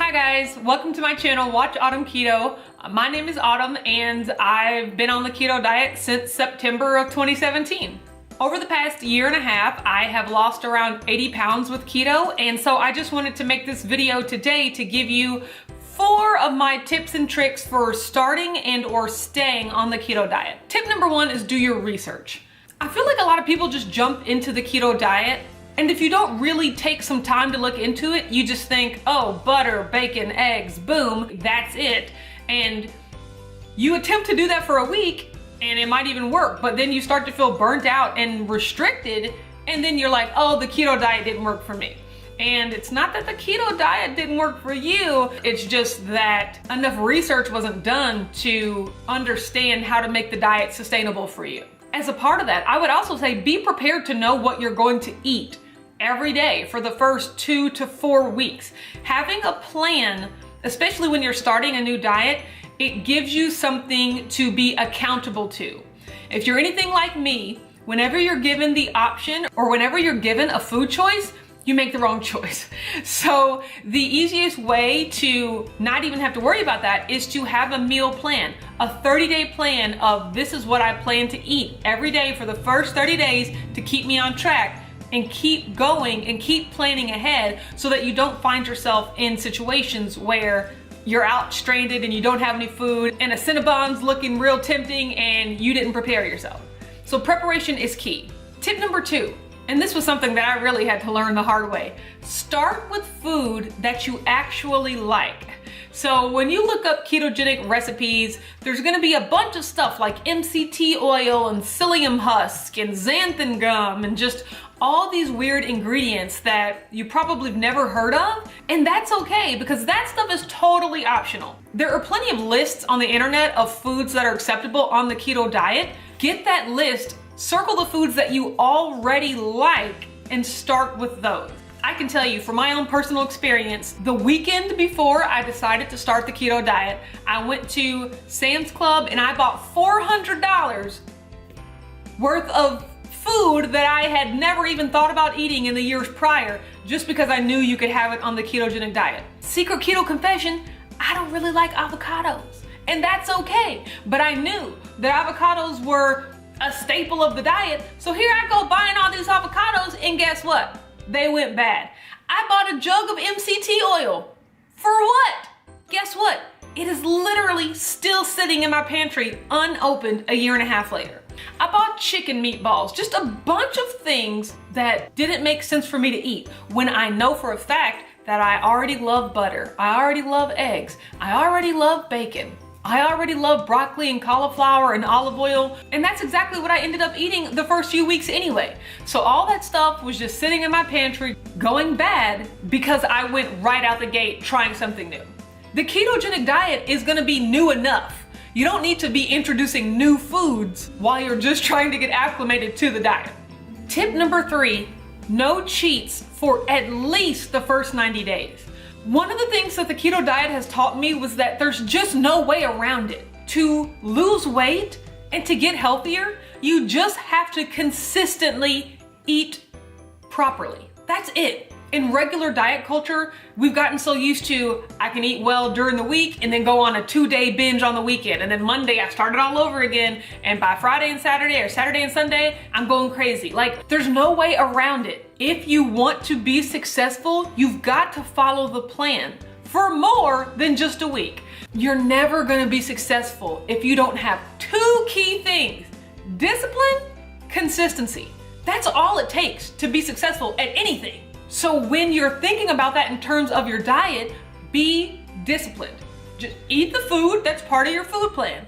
Hi guys, welcome to my channel, Watch Autumn Keto. My name is Autumn and I've been on the keto diet since September of 2017. Over the past year and a half, I have lost around 80 pounds with keto, and so I just wanted to make this video today to give you 4 of my tips and tricks for starting and or staying on the keto diet. Tip number 1 is do your research. I feel like a lot of people just jump into the keto diet, and if you don't really take some time to look into it, you just think, oh, butter, bacon, eggs, boom, that's it. And you attempt to do that for a week and it might even work, but then you start to feel burnt out and restricted, and then you're like, oh, the keto diet didn't work for me. And it's not that the keto diet didn't work for you, it's just that enough research wasn't done to understand how to make the diet sustainable for you. As a part of that, I would also say be prepared to know what you're going to eat every day for the first 2 to 4 weeks. Having a plan, especially when you're starting a new diet, it gives you something to be accountable to. If you're anything like me, whenever you're given the option or whenever you're given a food choice, you make the wrong choice. So the easiest way to not even have to worry about that is to have a meal plan, a 30-day plan of this is what I plan to eat every day for the first 30 days to keep me on track, and keep going and keep planning ahead so that you don't find yourself in situations where you're out stranded and you don't have any food and a Cinnabon's looking real tempting and you didn't prepare yourself. So preparation is key. Tip number 2, and this was something that I really had to learn the hard way. Start with food that you actually like. So when you look up ketogenic recipes, there's gonna be a bunch of stuff like MCT oil and psyllium husk and xanthan gum and just all these weird ingredients that you probably have never heard of. And that's okay, because that stuff is totally optional. There are plenty of lists on the internet of foods that are acceptable on the keto diet. Get that list, circle the foods that you already like, and start with those. I can tell you from my own personal experience, the weekend before I decided to start the keto diet, I went to Sam's Club and I bought $400 worth of food that I had never even thought about eating in the years prior, just because I knew you could have it on the ketogenic diet. Secret keto confession, I don't really like avocados, and that's okay. But I knew that avocados were a staple of the diet, so here I go buying all these avocados, and guess what? They went bad. I bought a jug of MCT oil. For what? Guess what? It is literally still sitting in my pantry unopened a year and a half later. I bought chicken meatballs, just a bunch of things that didn't make sense for me to eat when I know for a fact that I already love butter, I already love eggs, I already love bacon, I already love broccoli and cauliflower and olive oil, and that's exactly what I ended up eating the first few weeks anyway. So all that stuff was just sitting in my pantry going bad because I went right out the gate trying something new. The ketogenic diet is gonna be new enough. You don't need to be introducing new foods while you're just trying to get acclimated to the diet. Tip number 3, no cheats for at least the first 90 days. One of the things that the keto diet has taught me was that there's just no way around it. To lose weight and to get healthier, you just have to consistently eat properly. That's it. In regular diet culture, we've gotten so used to, I can eat well during the week and then go on a 2-day binge on the weekend. And then Monday I start it all over again. And by Friday and Saturday or Saturday and Sunday, I'm going crazy. Like, there's no way around it. If you want to be successful, you've got to follow the plan for more than just a week. You're never gonna be successful if you don't have 2 key things: discipline, consistency. That's all it takes to be successful at anything. So when you're thinking about that in terms of your diet, be disciplined. Just eat the food that's part of your food plan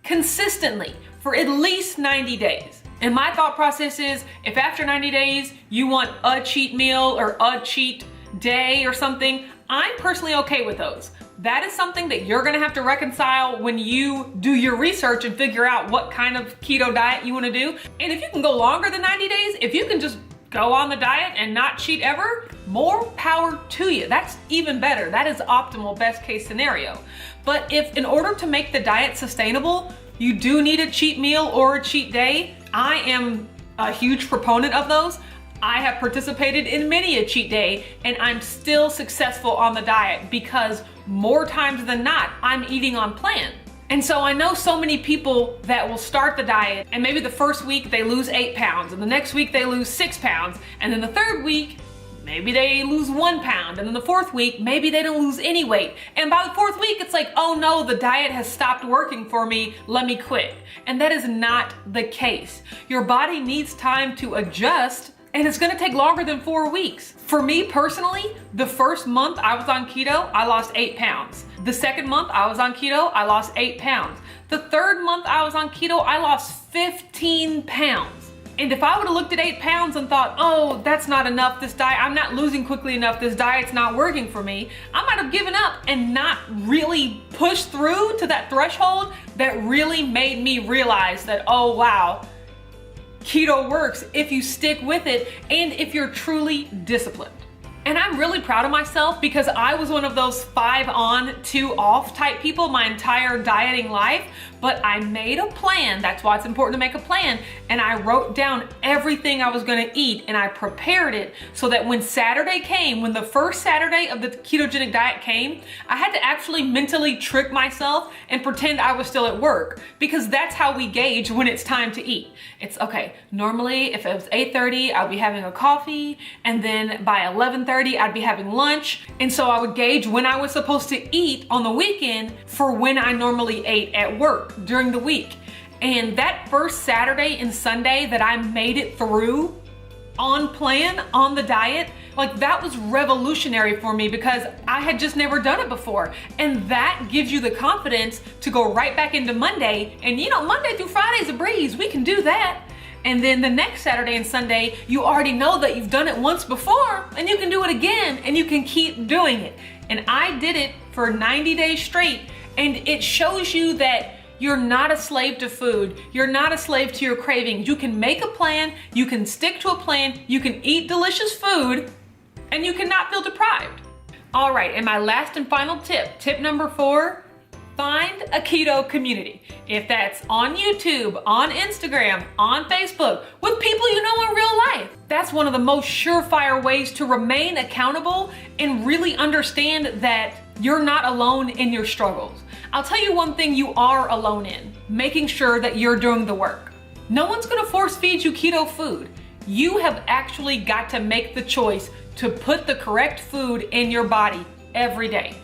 consistently for at least 90 days. And my thought process is, if after 90 days you want a cheat meal or a cheat day or something, I'm personally okay with those. That is something that you're gonna have to reconcile when you do your research and figure out what kind of keto diet you wanna do. And if you can go longer than 90 days, if you can just go on the diet and not cheat ever, more power to you. That's even better. That is optimal, best case scenario. But if in order to make the diet sustainable, you do need a cheat meal or a cheat day, I am a huge proponent of those. I have participated in many a cheat day and I'm still successful on the diet because more times than not, I'm eating on plan. And so I know so many people that will start the diet and maybe the first week they lose 8 pounds and the next week they lose 6 pounds and then the third week maybe they lose 1 pound, and then the fourth week, maybe they don't lose any weight. And by the fourth week, it's like, oh no, the diet has stopped working for me, let me quit. And that is not the case. Your body needs time to adjust, and it's gonna take longer than 4 weeks. For me personally, the first month I was on keto, I lost 8 pounds. The second month I was on keto, I lost 8 pounds. The third month I was on keto, I lost 15 pounds. And if I would have looked at 8 pounds and thought, oh, that's not enough, this diet, I'm not losing quickly enough, this diet's not working for me, I might have given up and not really pushed through to that threshold that really made me realize that, oh wow, keto works if you stick with it and if you're truly disciplined. And I'm really proud of myself because I was one of those 5 on, 2 off type people my entire dieting life, but I made a plan. That's why it's important to make a plan. And I wrote down everything I was gonna eat and I prepared it so that when Saturday came, when the first Saturday of the ketogenic diet came, I had to actually mentally trick myself and pretend I was still at work, because that's how we gauge when it's time to eat. It's okay, normally if it was 8:30, I'll be having a coffee, and then by 11:30, I'd be having lunch. And so I would gauge when I was supposed to eat on the weekend for when I normally ate at work during the week. And that first Saturday and Sunday that I made it through on plan, on the diet, like that was revolutionary for me because I had just never done it before. And that gives you the confidence to go right back into Monday. And you know, Monday through Friday's a breeze, we can do that. And then the next Saturday and Sunday, you already know that you've done it once before and you can do it again and you can keep doing it. And I did it for 90 days straight, and it shows you that you're not a slave to food. You're not a slave to your cravings. You can make a plan, you can stick to a plan, you can eat delicious food, and you cannot feel deprived. All right, and my last and final tip number 4, find a keto community. If that's on YouTube, on Instagram, on Facebook, with people you know in real life. That's one of the most surefire ways to remain accountable and really understand that you're not alone in your struggles. I'll tell you one thing you are alone in, making sure that you're doing the work. No one's gonna force feed you keto food. You have actually got to make the choice to put the correct food in your body every day.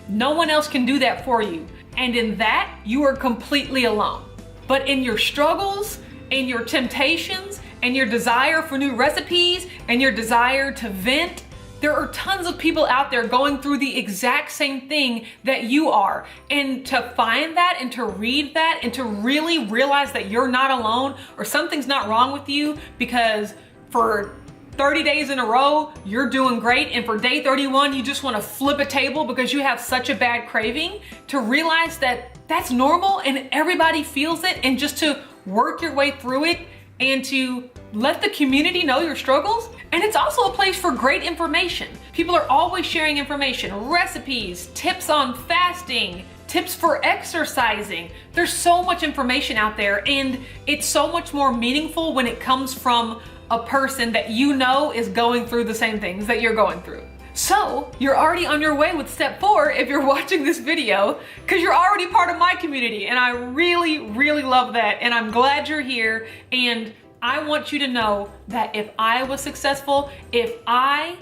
No one else can do that for you. And in that, you are completely alone. But in your struggles, in your temptations, and your desire for new recipes, and your desire to vent, there are tons of people out there going through the exact same thing that you are. And to find that and to read that and to really realize that you're not alone or something's not wrong with you because for 30 days in a row, you're doing great, and for day 31, you just want to flip a table because you have such a bad craving, to realize that that's normal and everybody feels it, and just to work your way through it and to let the community know your struggles. And it's also a place for great information. People are always sharing information, recipes, tips on fasting, tips for exercising. There's so much information out there, and it's so much more meaningful when it comes from a person that you know is going through the same things that you're going through. So you're already on your way with step 4 if you're watching this video, because you're already part of my community, and I really, really love that, and I'm glad you're here. And I want you to know that if I was successful, if I,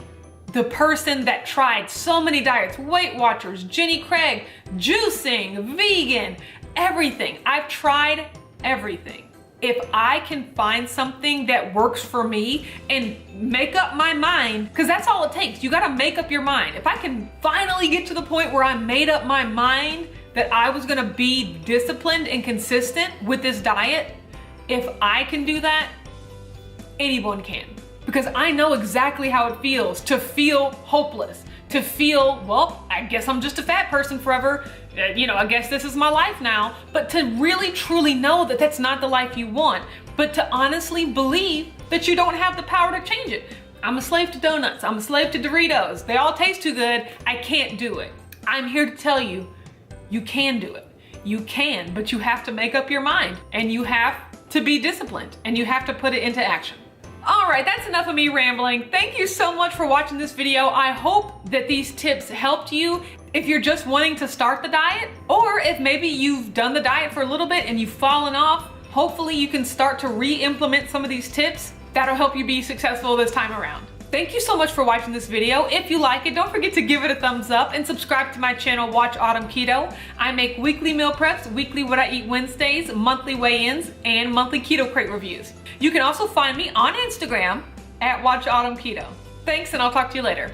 the person that tried so many diets, Weight Watchers, Jenny Craig, juicing, vegan, everything, I've tried everything. If I can find something that works for me and make up my mind, because that's all it takes. You gotta make up your mind. If I can finally get to the point where I made up my mind that I was gonna be disciplined and consistent with this diet, if I can do that, anyone can. Because I know exactly how it feels to feel hopeless, to feel, well, I guess I'm just a fat person forever. You know, I guess this is my life now. But to really truly know that that's not the life you want, but to honestly believe that you don't have the power to change it. I'm a slave to donuts. I'm a slave to Doritos. They all taste too good. I can't do it. I'm here to tell you, you can do it. You can, but you have to make up your mind, and you have to be disciplined, and you have to put it into action. All right, that's enough of me rambling. Thank you so much for watching this video. I hope that these tips helped you if you're just wanting to start the diet, or if maybe you've done the diet for a little bit and you've fallen off. Hopefully you can start to re-implement some of these tips. That'll help you be successful this time around. Thank you so much for watching this video. If you like it, don't forget to give it a thumbs up and subscribe to my channel, Watch Autumn Keto. I make weekly meal preps, weekly what I eat Wednesdays, monthly weigh-ins, and monthly keto crate reviews. You can also find me on Instagram at Watch Autumn Keto. Thanks, and I'll talk to you later.